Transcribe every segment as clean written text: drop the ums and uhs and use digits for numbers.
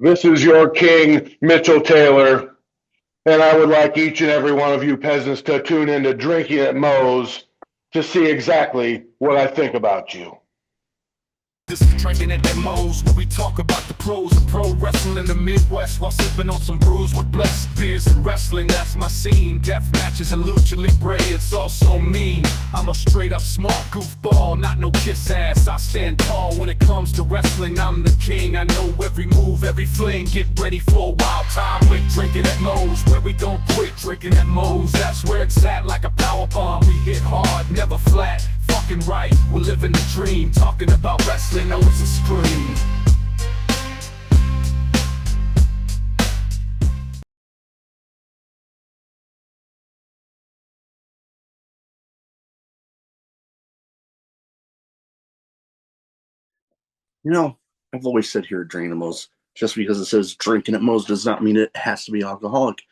This is your king, Mitchell Taylor, and I would like each and every one of you peasants to tune into Drinking at Moe's to see exactly what I think about you. This is Drinkin at Moe's, where we talk about the pros of pro wrestling in the Midwest while sipping on some brews with blessed beers and wrestling. That's my scene. Death matches and lucha libre, it's all so mean. I'm a straight up smart goofball, not no kiss ass. I stand tall when it comes to wrestling. I'm the king. I know every move, every fling. Get ready for a wild time with Drinkin at Moe's, where we don't quit. Drinkin at Moe's, that's where it's at, like a power bomb. We hit hard, never flat. Fucking right, we're living the dream. Talking about wrestling, know it's a scream. You know, I've always said here at Drinkinatmos, just because it says drinking at Moe's does not mean it has to be alcoholic.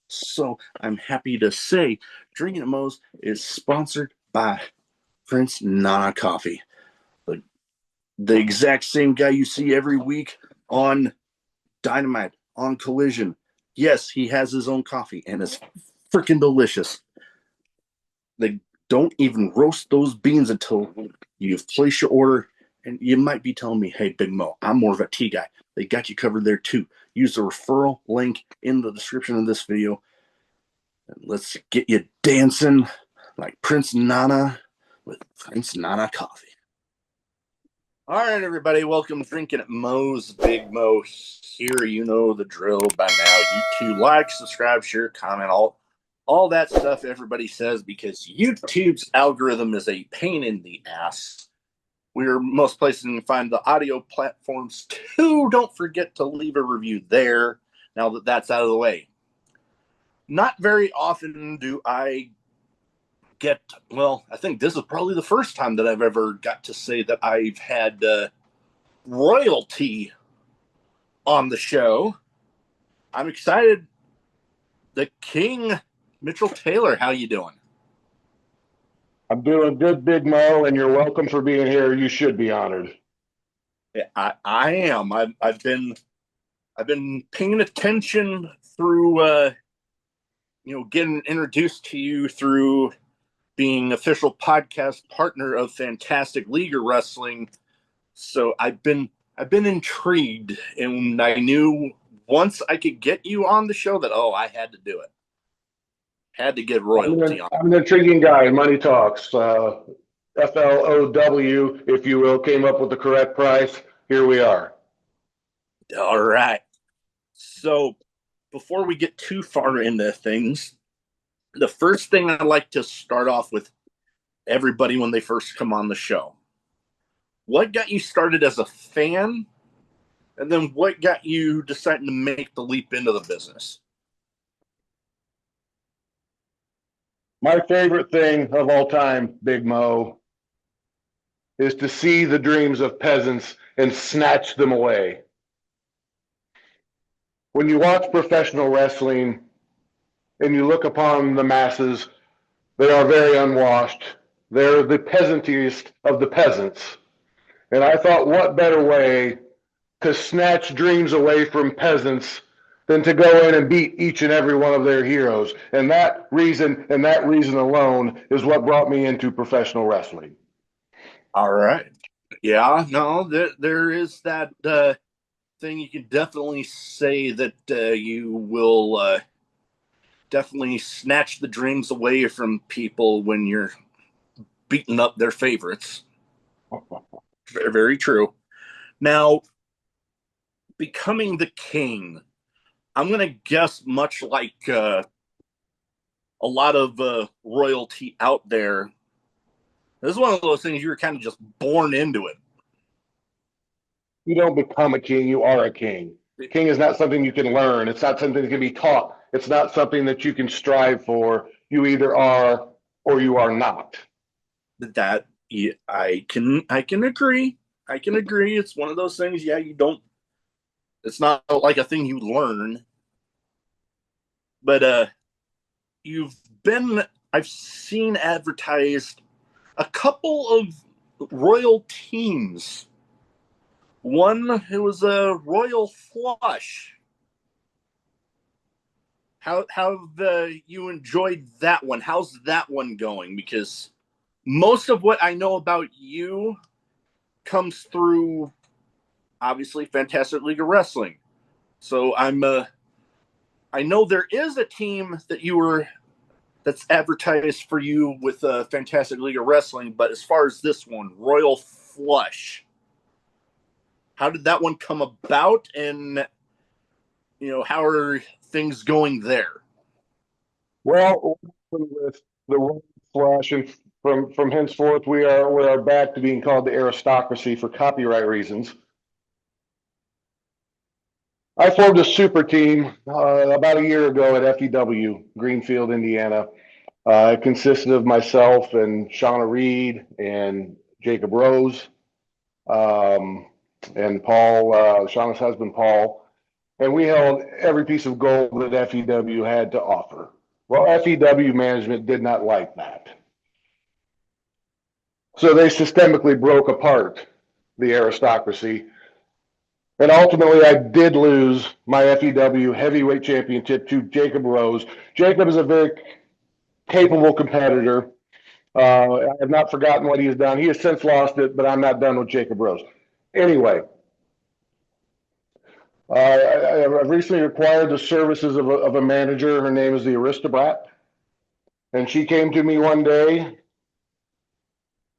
So I'm happy to say Drinking at Moe's is sponsored by Prince Nana Coffee. The exact same guy you see every week on Dynamite, on Collision. Yes, he has his own coffee, and it's freaking delicious. They don't even roast those beans until you've placed your order. And you might be telling me, hey, Big Mo, I'm more of a tea guy. They got you covered there too. Use the referral link in the description of this video. And let's get you dancing like Prince Nana with Prince Nana Coffee. All right, everybody, welcome to Drinking at Moe's. Big Mo here. You know the drill by now. YouTube, like, subscribe, share, comment, all that stuff everybody says, because YouTube's algorithm is a pain in the ass. We're most places you can find the audio platforms too. Don't forget to leave a review there now that that's out of the way. Not very often do I get, well, I think this is probably the first time that I've ever got to say that I've had royalty on the show. I'm excited. The King, Mitchell Taylor, how you doing? I'm doing good, Big Mo, and you're welcome for being here. You should be honored. Yeah, I am. I've been paying attention through getting introduced to you through being official podcast partner of Fantastic League of Wrestling. So I've been intrigued, and I knew once I could get you on the show that I had to do it. Had to get royalty on. I'm an intriguing guy. Money talks. FLOW, if you will, came up with the correct price. Here we are. All right. So before we get too far into things, the first thing I like to start off with everybody when they first come on the show. What got you started as a fan? And then what got you deciding to make the leap into the business? My favorite thing of all time, Big Mo, is to see the dreams of peasants and snatch them away. When you watch professional wrestling and you look upon the masses, they are very unwashed. They're the peasantiest of the peasants. And I thought, what better way to snatch dreams away from peasants than to go in and beat each and every one of their heroes. And that reason alone is what brought me into professional wrestling. All right. Yeah, no, there is that thing. You can definitely say that you will definitely snatch the dreams away from people when you're beating up their favorites. Very, very true. Now, becoming the king, I'm going to guess much like a lot of royalty out there, this is one of those things you were kind of just born into it. You don't become a king, you are a king. King is not something you can learn. It's not something that can be taught. It's not something that you can strive for. You either are or you are not. That I can agree. I can agree. It's one of those things. Yeah, you don't. It's not like a thing you learn. But I've seen advertised a couple of royal teams One, it was a royal flush. How have you enjoyed that one? How's that one going? Because most of what I know about you comes through, obviously, Fantastic League of Wrestling. So I know there is a team that's advertised for you with Fantastic League of Wrestling, but as far as this one, Royal Flush, how did that one come about, and how are things going there? Well, with the Royal Flush, and from henceforth we are back to being called the aristocracy for copyright reasons. I formed a super team about a year ago at FEW, Greenfield, Indiana. It consisted of myself and Shauna Reed and Jacob Rose, and Paul, Shauna's husband, Paul. And we held every piece of gold that FEW had to offer. Well, FEW management did not like that. So they systemically broke apart the aristocracy. And ultimately, I did lose my FEW heavyweight championship to Jacob Rose. Jacob is a very capable competitor. I have not forgotten what he has done. He has since lost it, but I'm not done with Jacob Rose. Anyway, I've recently acquired the services of a manager. Her name is the Aristocrat. And she came to me one day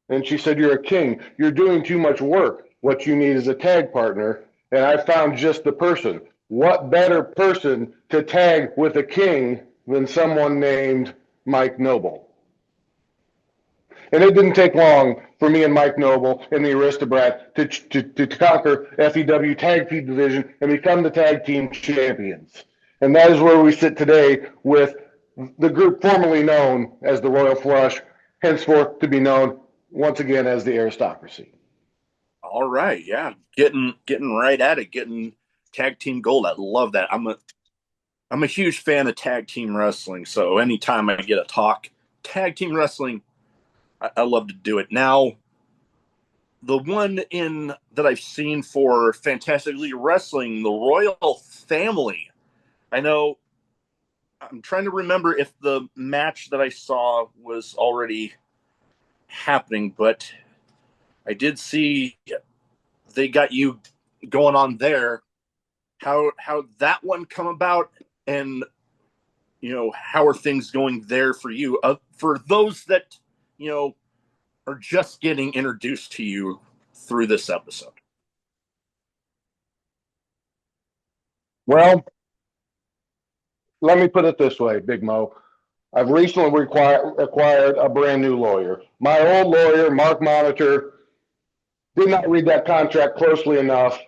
and she said, "You're a king. You're doing too much work. What you need is a tag partner." And I found just the person. What better person to tag with a king than someone named Mike Noble? And it didn't take long for me and Mike Noble and the Aristocrat to conquer FEW Tag Team Division and become the Tag Team Champions. And that is where we sit today with the group formerly known as the Royal Flush, henceforth to be known once again as the Aristocracy. All right, yeah, getting right at it, getting tag team gold. I love that. I'm a huge fan of tag team wrestling. So anytime I get a talk tag team wrestling, I love to do it. Now, the one that I've seen for Fantastic League of Wrestling, the Royal Family. I know. I'm trying to remember if the match that I saw was already happening, but I did see they got you going on there. How that one come about, and how are things going there for you? For those that are just getting introduced to you through this episode. Well, let me put it this way, Big Mo. I've recently acquired a brand new lawyer. My old lawyer, Mark Monitor, did not read that contract closely enough,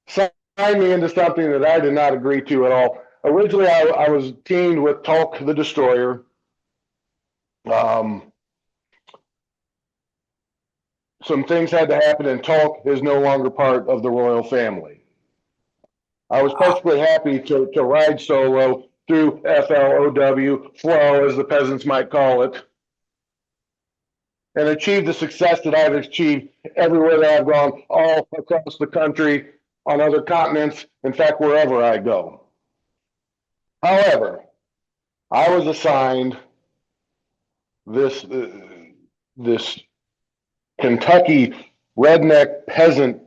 signed me into something that I did not agree to at all. Originally, I was teamed with Tulk the Destroyer. Some things had to happen, and Tulk is no longer part of the royal family. I was perfectly happy to ride solo through FLOW, flow as the peasants might call it, and achieve the success that I've achieved everywhere that I've gone, all across the country, on other continents, in fact, wherever I go. However, I was assigned this Kentucky redneck peasant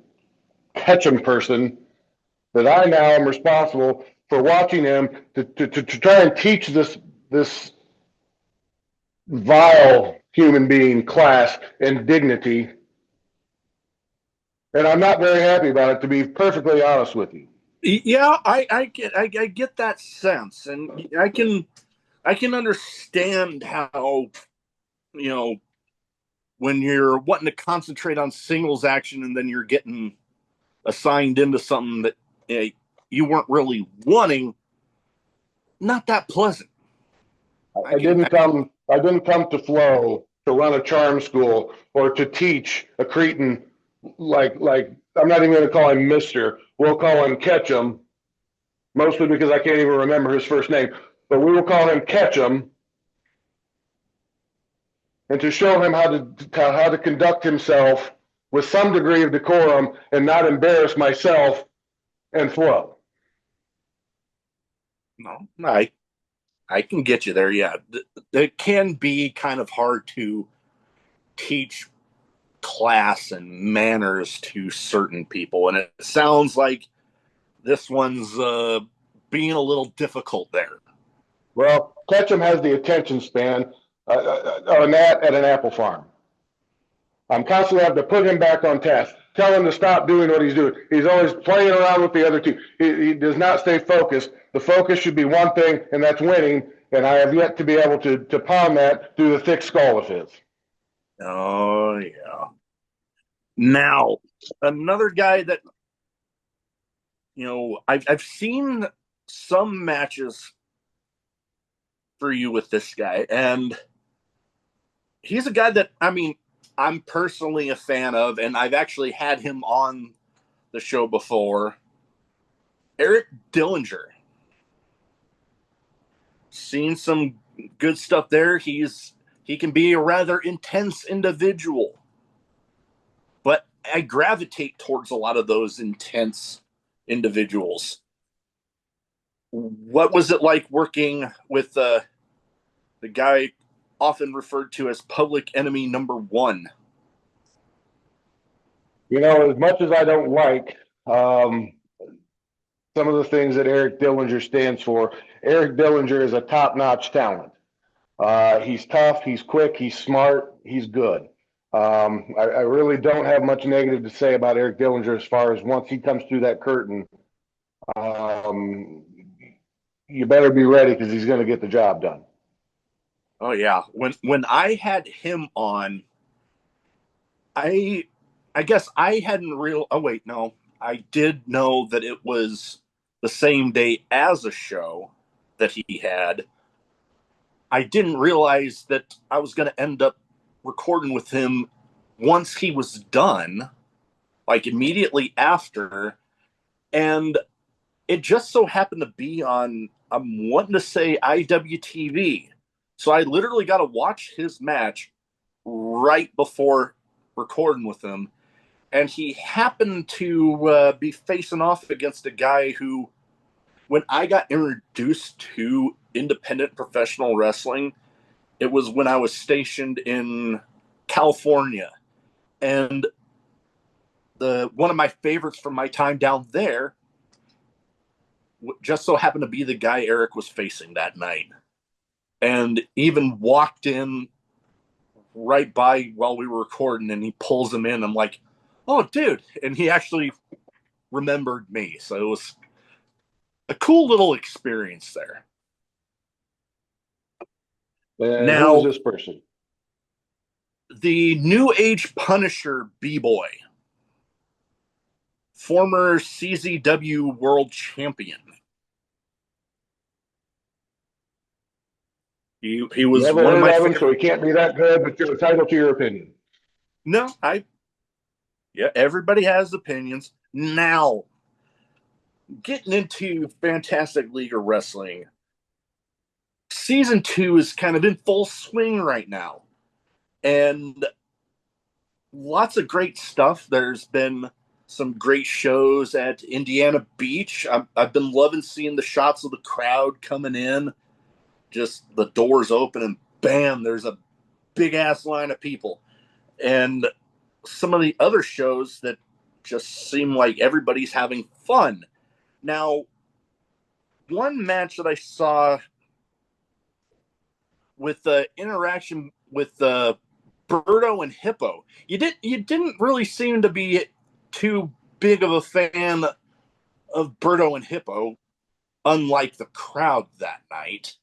Ketchum person that I now am responsible for watching him to try and teach this vile human being class and dignity. And I'm not very happy about it, to be perfectly honest with you. Yeah, I get that sense, and I can understand how when you're wanting to concentrate on singles action and then you're getting assigned into something that you weren't really wanting, not that pleasant. I didn't come to Flow to run a charm school or to teach a cretin like I'm not even going to call him Mister. We'll call him Ketchum, mostly because I can't even remember his first name. But we will call him Ketchum, and to show him how to conduct himself with some degree of decorum and not embarrass myself and Flo. No, I can get you there. Yeah, it can be kind of hard to teach class and manners to certain people, and it sounds like this one's being a little difficult there. Well, Ketchum has the attention span of a gnat at an apple farm. I'm constantly having to put him back on task, tell him to stop doing what he's doing. He's always playing around with the other two. He does not stay focused. The focus should be one thing, and that's winning. And I have yet to be able to pound that through the thick skull of his. Oh, yeah. Now, another guy that, I've seen some matches for you with this guy, and he's a guy that, I'm personally a fan of, and I've actually had him on the show before. Eric Dillinger. Seen some good stuff there. He can be a rather intense individual, but I gravitate towards a lot of those intense individuals. What was it like working with the guy often referred to as public enemy number one? As much as I don't like some of the things that Eric Dillinger stands for, Eric Dillinger is a top-notch talent. He's tough, he's quick, he's smart, he's good. I really don't have much negative to say about Eric Dillinger as far as once he comes through that curtain, you better be ready because he's going to get the job done. Oh, yeah. When I had him on, I guess I hadn't oh, wait, no. I did know that it was the same day as a show that he had. I didn't realize that I was going to end up recording with him once he was done, like immediately after. And it just so happened to be on, I'm wanting to say IWTV. So I literally got to watch his match right before recording with him. And he happened to be facing off against a guy who, when I got introduced to independent professional wrestling, it was when I was stationed in California. And one of my favorites from my time down there just so happened to be the guy Eric was facing that night. And even walked in right by while we were recording, and he pulls him in. I'm like, oh, dude. And he actually remembered me. So it was a cool little experience there. And now, who is this person? The New Age Punisher B-Boy. Former CZW World Champion. He was Never one of heard my of him, favorites. so he can't be that good, but you're entitled to your opinion. No, everybody has opinions. Now, getting into Fantastic League of Wrestling, Season 2 is kind of in full swing right now. And lots of great stuff. There's been some great shows at Indiana Beach. I've been loving seeing the shots of the crowd coming in. Just the doors open and bam, there's a big-ass line of people. And some of the other shows that just seem like everybody's having fun. Now, one match that I saw with the interaction with Berto and Hippo, you didn't really seem to be too big of a fan of Berto and Hippo, unlike the crowd that night.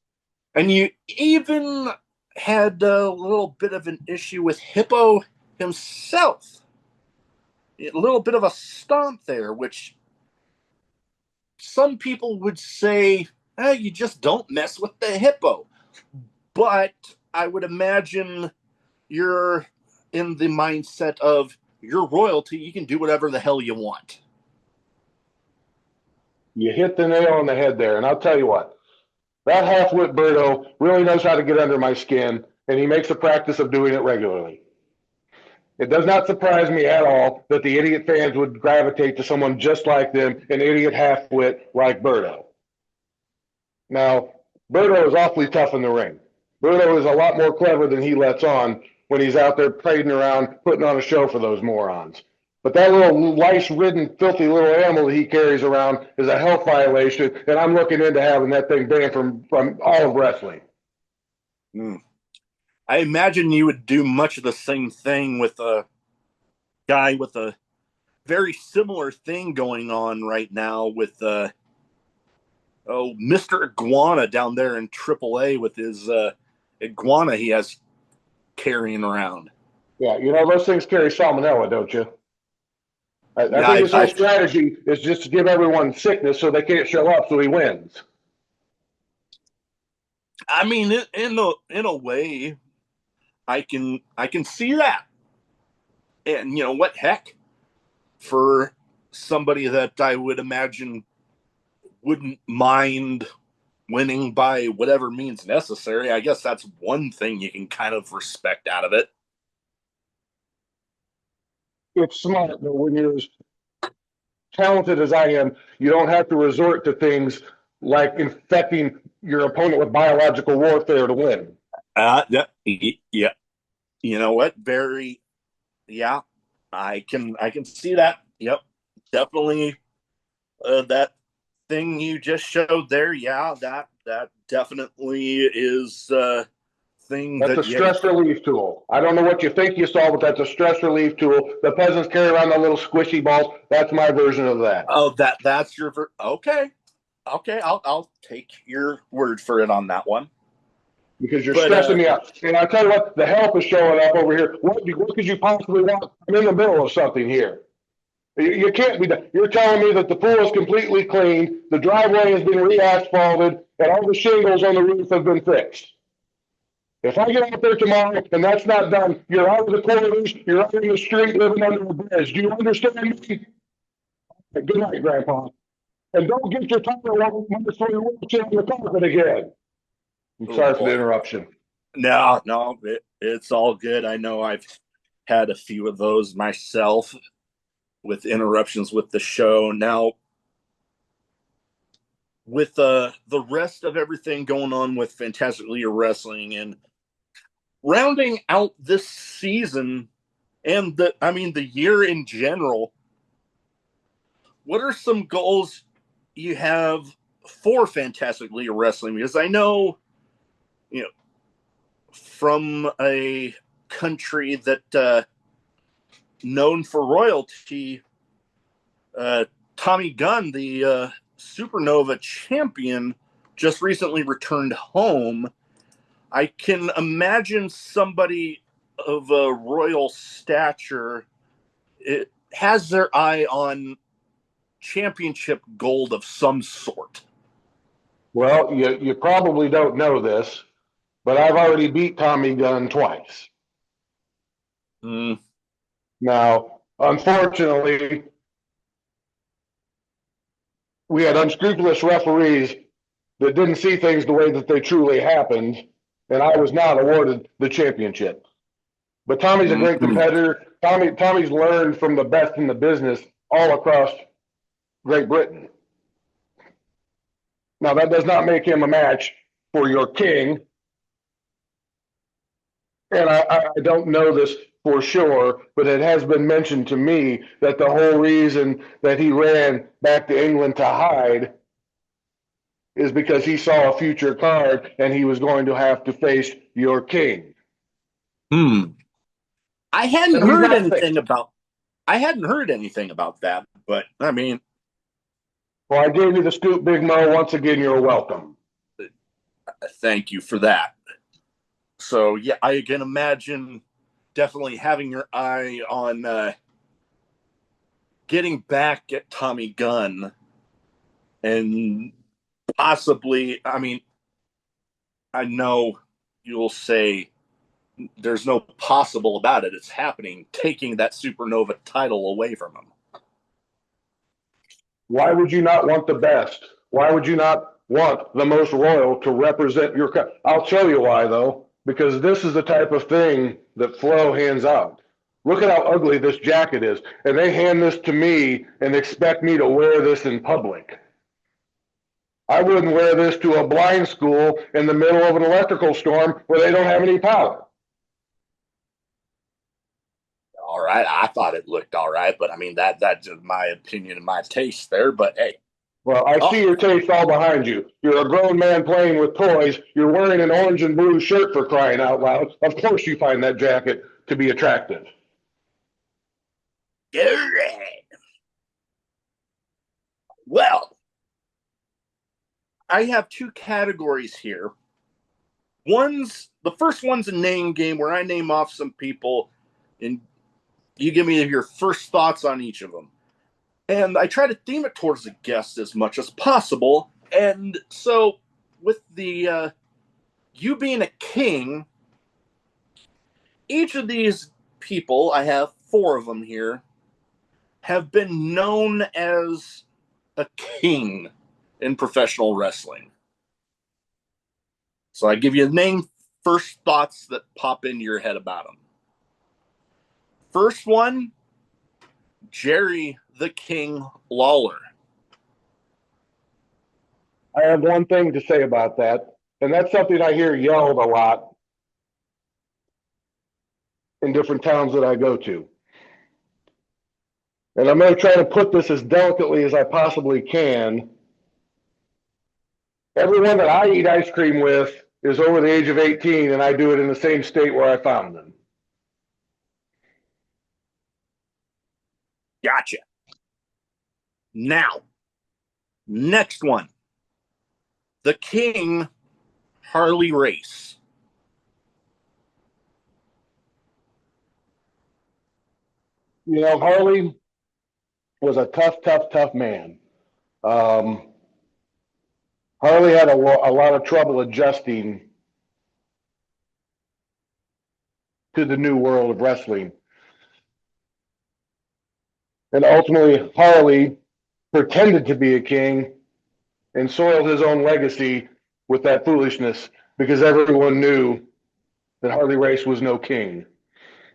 And you even had a little bit of an issue with Hippo himself. A little bit of a stomp there, which some people would say, you just don't mess with the Hippo. But I would imagine you're in the mindset of you're royalty, you can do whatever the hell you want. You hit the nail on the head there, and I'll tell you what. That half-wit Berto really knows how to get under my skin, and he makes a practice of doing it regularly. It does not surprise me at all that the idiot fans would gravitate to someone just like them, an idiot half-wit like Berto. Now, Berto is awfully tough in the ring. Berto is a lot more clever than he lets on when he's out there parading around, putting on a show for those morons. But that little lice-ridden, filthy little animal that he carries around is a health violation, and I'm looking into having that thing banned from all of wrestling. I imagine you would do much of the same thing with a guy with a very similar thing going on right now with Mr. Iguana down there in AAA with his iguana he has carrying around. Yeah, you know, those things carry salmonella, don't you? I think his whole strategy is just to give everyone sickness so they can't show up so he wins. I mean, in a way, I can see that. And, you know, what heck, for somebody that I would imagine wouldn't mind winning by whatever means necessary, I guess that's one thing you can kind of respect out of it. It's smart, but when you're as talented as I am, you don't have to resort to things like infecting your opponent with biological warfare to win. Yeah. You know what? I can see that. Yep. Definitely. That thing you just showed there. Yeah, that definitely is thing. That's a stress relief tool. I don't know what you think you saw, but that's a stress relief tool. The peasants carry around the little squishy balls. That's my version of that. Oh, that's your okay. I'll take your word for it on that one. Because you're stressing me out. And I tell you what, the help is showing up over here. What could you possibly want? I'm in the middle of something here. You can't be done. You're telling me that the pool is completely clean, the driveway has been re-asphalted, and all the shingles on the roof have been fixed. If I get out there tomorrow and that's not done, you're out of the corners, you're out in the street living under a bridge. Do you understand me? Good night, Grandpa. And don't get your tire wonderfully wheelchair on the carpet again. I'm sorry for the interruption. No, it's all good. I know I've had a few of those myself with interruptions with the show. Now, with the rest of everything going on with Fantastic League of Wrestling and rounding out this season and the year in general, what are some goals you have for Fantastic League of Wrestling? Because I know, you know, from a country that known for royalty, Tommy Gunn, the Supernova champion, just recently returned home. I can imagine somebody of a royal stature has their eye on championship gold of some sort. Well, you probably don't know this, but I've already beat Tommy Gunn twice. Now, unfortunately, we had unscrupulous referees that didn't see things the way that they truly happened, and I was not awarded the championship. But Tommy's a great competitor. Tommy's learned from the best in the business all across Great Britain. Now, that does not make him a match for your king. And I don't know this for sure, but it has been mentioned to me that the whole reason that he ran back to England to hide is because he saw a future card and he was going to have to face your king. I hadn't heard anything about that, but I mean, well, I gave you the scoop, Big Mo. Once again, you're welcome. Thank you for that. So, yeah, I can imagine definitely having your eye on getting back at Tommy Gunn and possibly, I mean, I know you'll say there's no possible about it. It's happening, taking that Supernova title away from him. Why would you not want the best? Why would you not want the most royal to represent your country? I'll tell you why, though, because this is the type of thing that Flo hands out. Look at how ugly this jacket is. And they hand this to me and expect me to wear this in public. I wouldn't wear this to a blind school in the middle of an electrical storm where they don't have any power. All right, I thought it looked all right, but I mean that's just my opinion and my taste there. But hey, Well, I see your taste all behind you. You're a grown man playing with toys. You're wearing an orange and blue shirt, for crying out loud. Of course you find that jacket to be attractive. all right. Well, I have two categories here. The first one's a name game where I name off some people and you give me your first thoughts on each of them. And I try to theme it towards the guest as much as possible. And so with the you being a king, each of these people, I have 4 of them here, have been known as a king in professional wrestling. So I give you a name, first thoughts that pop into your head about them. First one, Jerry the King Lawler. I have one thing to say about that, and that's something I hear yelled a lot in different towns that I go to. And I'm going to try to put this as delicately as I possibly can. Everyone that I eat ice cream with is over the age of 18, and I do it in the same state where I found them. Gotcha. Now, next one. The King Harley Race. You know, Harley was a tough man. Harley had a lot of trouble adjusting to the new world of wrestling. And ultimately, Harley pretended to be a king and soiled his own legacy with that foolishness because everyone knew that Harley Race was no king.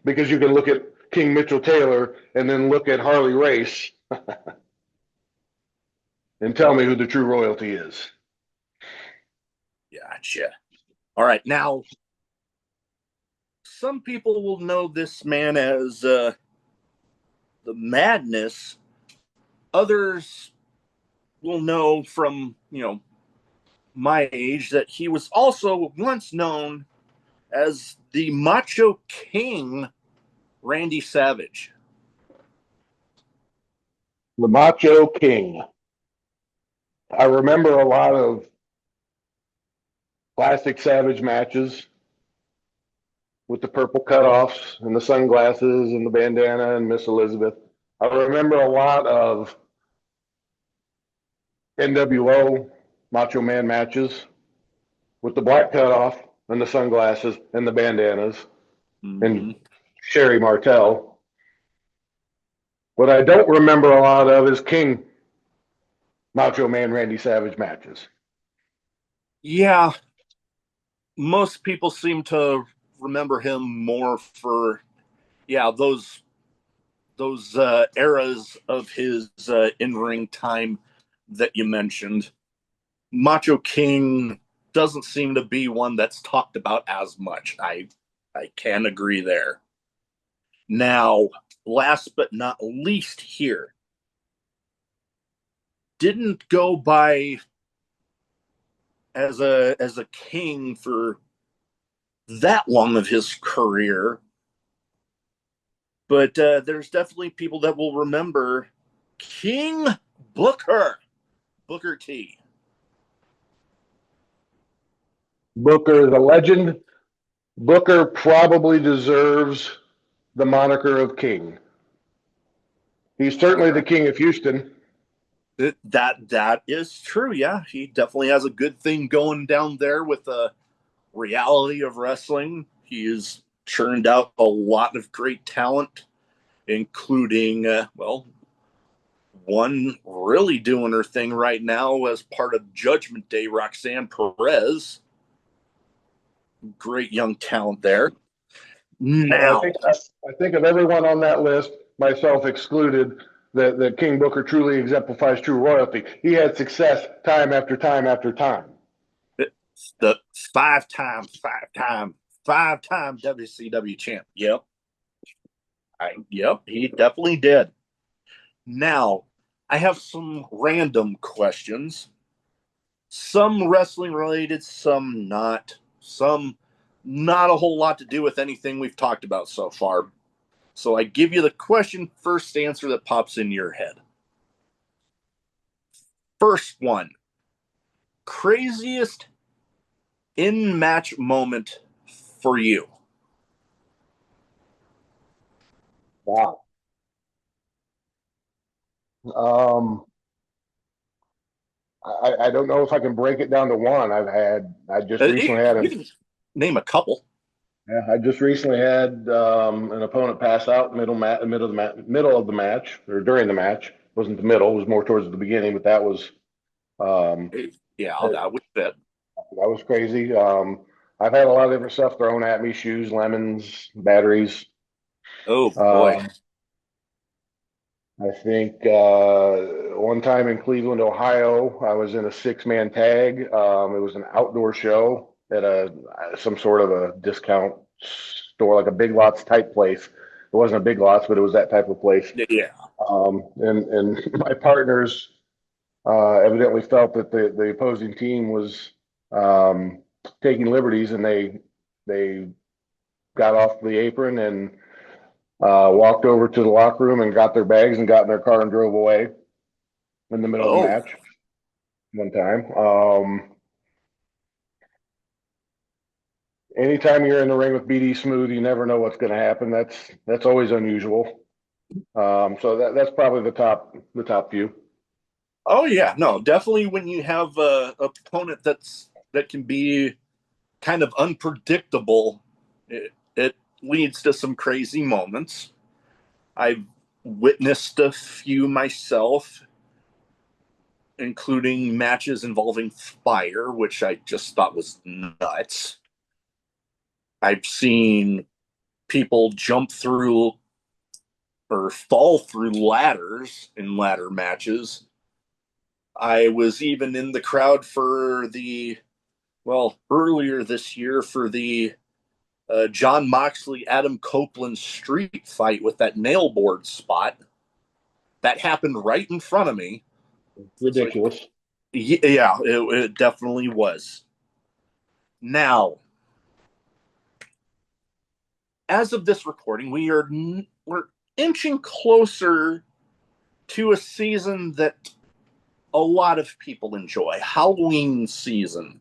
Because you can look at King Mitchell Taylor and then look at Harley Race and tell me who the true royalty is. Gotcha. All right. Now, some people will know this man as the Madness. Others will know from, my age that he was also once known as the Macho King, Randy Savage. The Macho King. I remember a lot of classic Savage matches with the purple cutoffs and the sunglasses and the bandana and Miss Elizabeth. I remember a lot of NWO Macho Man matches with the black cutoff and the sunglasses and the bandanas and Sherry Martel. What I don't remember a lot of is King Macho Man Randy Savage matches. Yeah. Most people seem to remember him more for, those eras of his in-ring time that you mentioned. Macho King doesn't seem to be one that's talked about as much. I can agree there. Now, last but not least here, didn't go by as a king for that long of his career, but there's definitely people that will remember King Booker T. Booker is a legend. Booker probably deserves the moniker of king. He's certainly the king of Houston. That is true. Yeah, he definitely has a good thing going down there with the reality of wrestling. He has churned out a lot of great talent, including one really doing her thing right now as part of Judgment Day, Roxanne Perez. Great young talent there. Now, I think of everyone on that list, myself excluded, that King Booker truly exemplifies true royalty. He had success time after time after time. the five-time WCW champ. Yep. Yep, he definitely did. Now, I have some random questions. Some wrestling related, some not. Some not a whole lot to do with anything we've talked about so far. So I give you the question first answer that pops in your head. First one. Craziest in-match moment for you? Wow. Um, I don't know if I can break it down to one. I just recently had You can name a couple. yeah, I just recently had an opponent pass out middle of the match or during the match. It wasn't the middle; it was more towards the beginning. But that was um, Yeah, that, that would fit. that was crazy. I've had a lot of different stuff thrown at me: shoes, lemons, batteries. Oh boy. Um, I think one time in Cleveland, Ohio, I was in a six-man tag. It was an outdoor show at some sort of a discount store, like a Big Lots type place. It wasn't a Big Lots, but it was that type of place. Yeah. And my partners evidently felt that the opposing team was taking liberties, and they got off the apron and walked over to the locker room and got their bags and got in their car and drove away in the middle of the Oh, match one time. Anytime you're in the ring with BD Smooth, you never know what's going to happen. That's always unusual. So that's probably the top few. oh yeah. No, definitely when you have a opponent that can be kind of unpredictable, it leads to some crazy moments. I've witnessed a few myself, including matches involving fire, which I just thought was nuts. I've seen people jump through or fall through ladders in ladder matches. I was even in the crowd for earlier this year for the John Moxley Adam Copeland street fight with that nailboard spot. That happened right in front of me. So, Ridiculous. yeah, it definitely was. Now, as of this recording, we're inching closer to a season that a lot of people enjoy. Halloween season,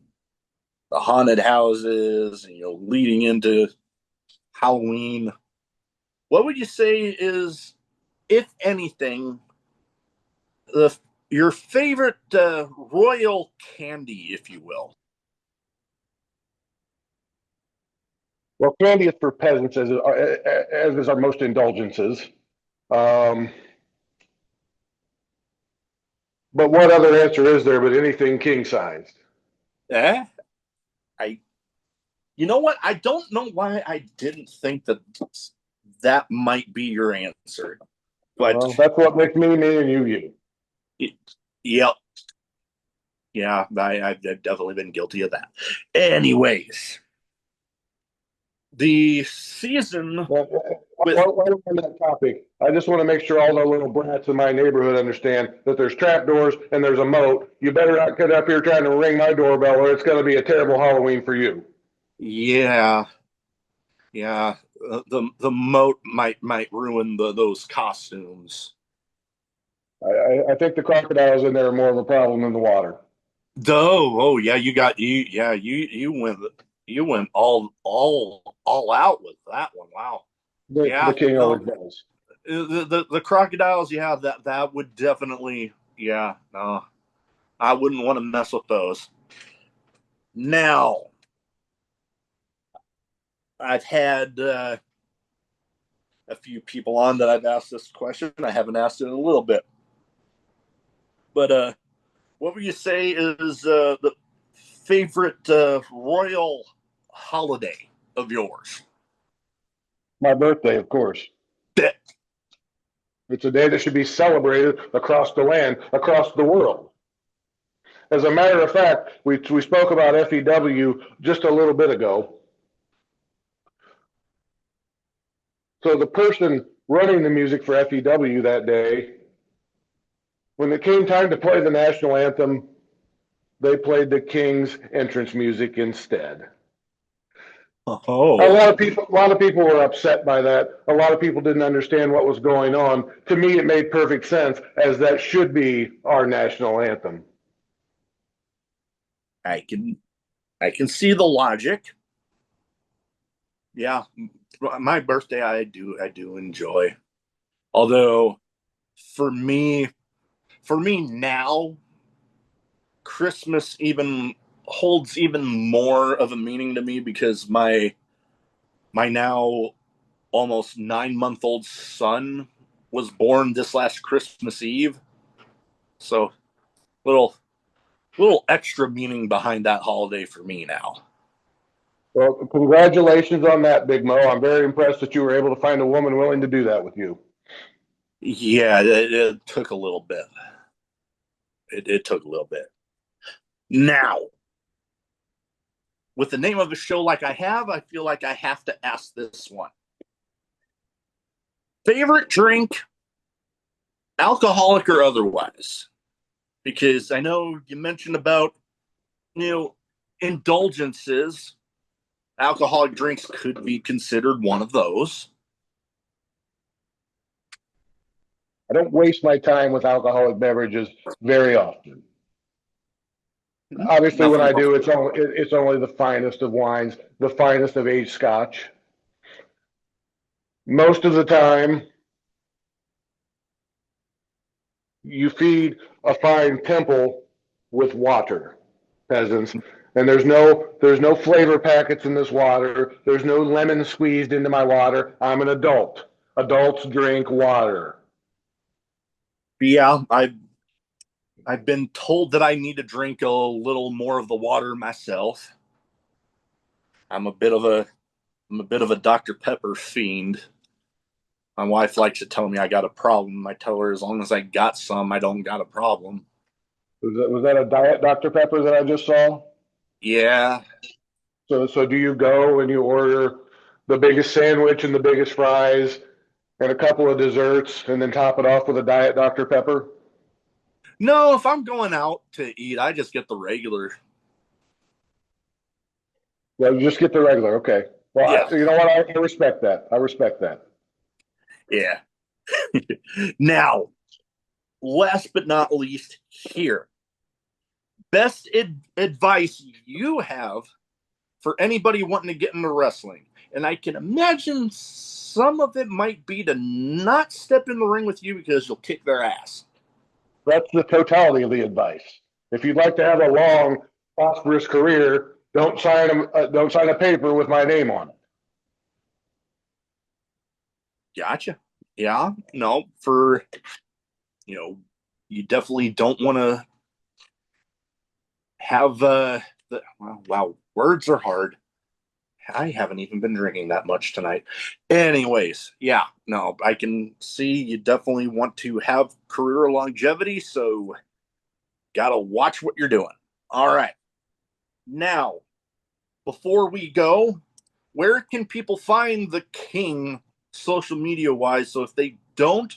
the haunted houses, leading into Halloween. What would you say is, if anything, the your favorite royal candy, if you will? Well, candy is for peasants, as is our most indulgences. Um, but what other answer is there but anything king sized? Eh? I, you know what? I don't know why I didn't think that might be your answer, but That's what makes me, me, and you. it, yep, yeah, I've definitely been guilty of that. Anyways, the season While with we're on that topic, I just want to make sure all the little brats in my neighborhood understand that there's trapdoors and there's a moat. You better not get up here trying to ring my doorbell, or it's going to be a terrible Halloween for you. yeah, yeah, the moat might ruin those costumes. I think the crocodiles in there are more of a problem than the water. Oh yeah, you went all out with that one. Wow. The Yeah, king no, always does. the crocodiles, yeah, that would definitely, yeah, no, I wouldn't want to mess with those. Now, I've had a few people on that I've asked this question. I haven't asked it in a little bit, but what would you say is the favorite royal holiday of yours? My birthday, of course. That- It's a day that should be celebrated across the land, across the world. As a matter of fact, we spoke about FEW just a little bit ago. So the person running the music for FEW that day, when it came time to play the national anthem, they played the King's entrance music instead. Oh, A lot of people were upset by that. A lot of people didn't understand what was going on. To me, it made perfect sense, as that should be our national anthem. I can see the logic. Yeah, my birthday I do enjoy. Although for me now, Christmas even holds even more of a meaning to me because my now almost 9-month-old son was born this last Christmas Eve. So little extra meaning behind that holiday for me now. Well, congratulations on that, Big Mo. I'm very impressed that you were able to find a woman willing to do that with you. Yeah, it took a little bit. It took a little bit. Now, with the name of a show like I feel like I have to ask this one. Favorite drink, alcoholic or otherwise? Because I know you mentioned about, indulgences. Alcoholic drinks could be considered one of those. I don't waste my time with alcoholic beverages very often. Obviously, when Nothing I wrong. do, it's only the finest of wines, the finest of aged scotch. Most of the time, you feed a fine temple with water, peasants. And there's no flavor packets in this water. There's no lemon squeezed into my water. I'm an adult. Adults drink water. Yeah, I've been told that I need to drink a little more of the water myself. I'm a bit of a Dr. Pepper fiend. My wife likes to tell me I got a problem. I tell her as long as I got some, I don't got a problem. Was that a diet Dr. Pepper that I just saw? Yeah. So do you go and you order the biggest sandwich and the biggest fries and a couple of desserts and then top it off with a diet Dr. Pepper? No, if I'm going out to eat, I just get the regular. Well, you just get the regular. Okay. Well, Yeah. you know what? I respect that. I respect that. Yeah. Now, last but not least, here. Best advice you have for anybody wanting to get into wrestling. And I can imagine some of it might be to not step in the ring with you because you'll kick their ass. That's the totality of the advice. If you'd like to have a long, prosperous career, don't sign a paper with my name on it. Gotcha. Yeah. No, you definitely don't want to have wow, words are hard. I haven't even been drinking that much tonight. Anyways, yeah, no, I can see you definitely want to have career longevity, so gotta watch what you're doing. All right. Now, before we go, where can people find the King social media wise? So if they don't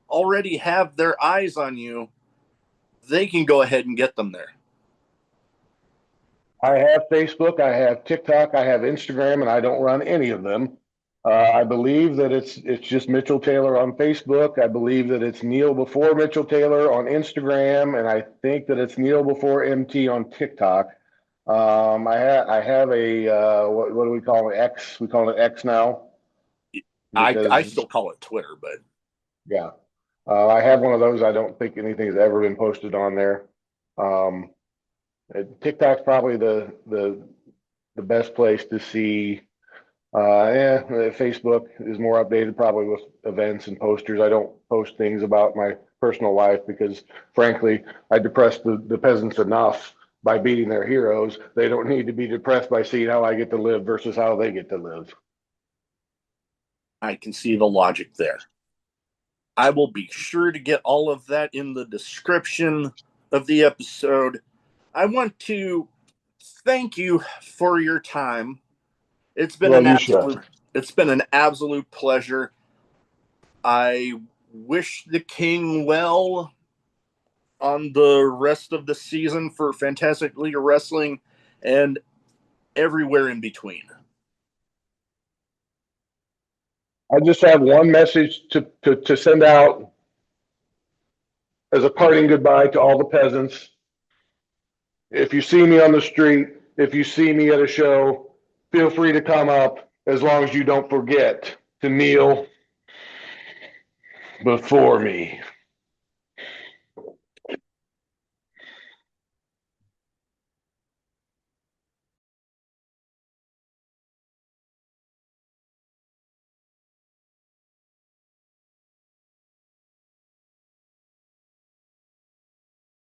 already have their eyes on you, they can go ahead and get them there. I have Facebook, I have TikTok, I have Instagram, and I don't run any of them. I believe that it's just Mitchell Taylor on Facebook. I believe that it's Neil before Mitchell Taylor on Instagram, and I think that it's Neil before MT on TikTok. I have a what do we call it? X. We call it X now I because still call it Twitter, but yeah, I have one of those. I don't think anything's ever been posted on there. Um, TikTok's probably the best place to see. Facebook is more updated probably with events and posters. I don't post things about my personal life because, frankly, I depress the peasants enough by beating their heroes. They don't need to be depressed by seeing how I get to live versus how they get to live. I can see the logic there. I will be sure to get all of that in the description of the episode. I want to thank you for your time. It's been Well, you should. an absolute pleasure. I wish the King well on the rest of the season for Fantastic League of Wrestling and everywhere in between. I just have one message to send out as a parting goodbye to all the peasants. If you see me on the street, if you see me at a show, feel free to come up, as long as you don't forget to kneel before me.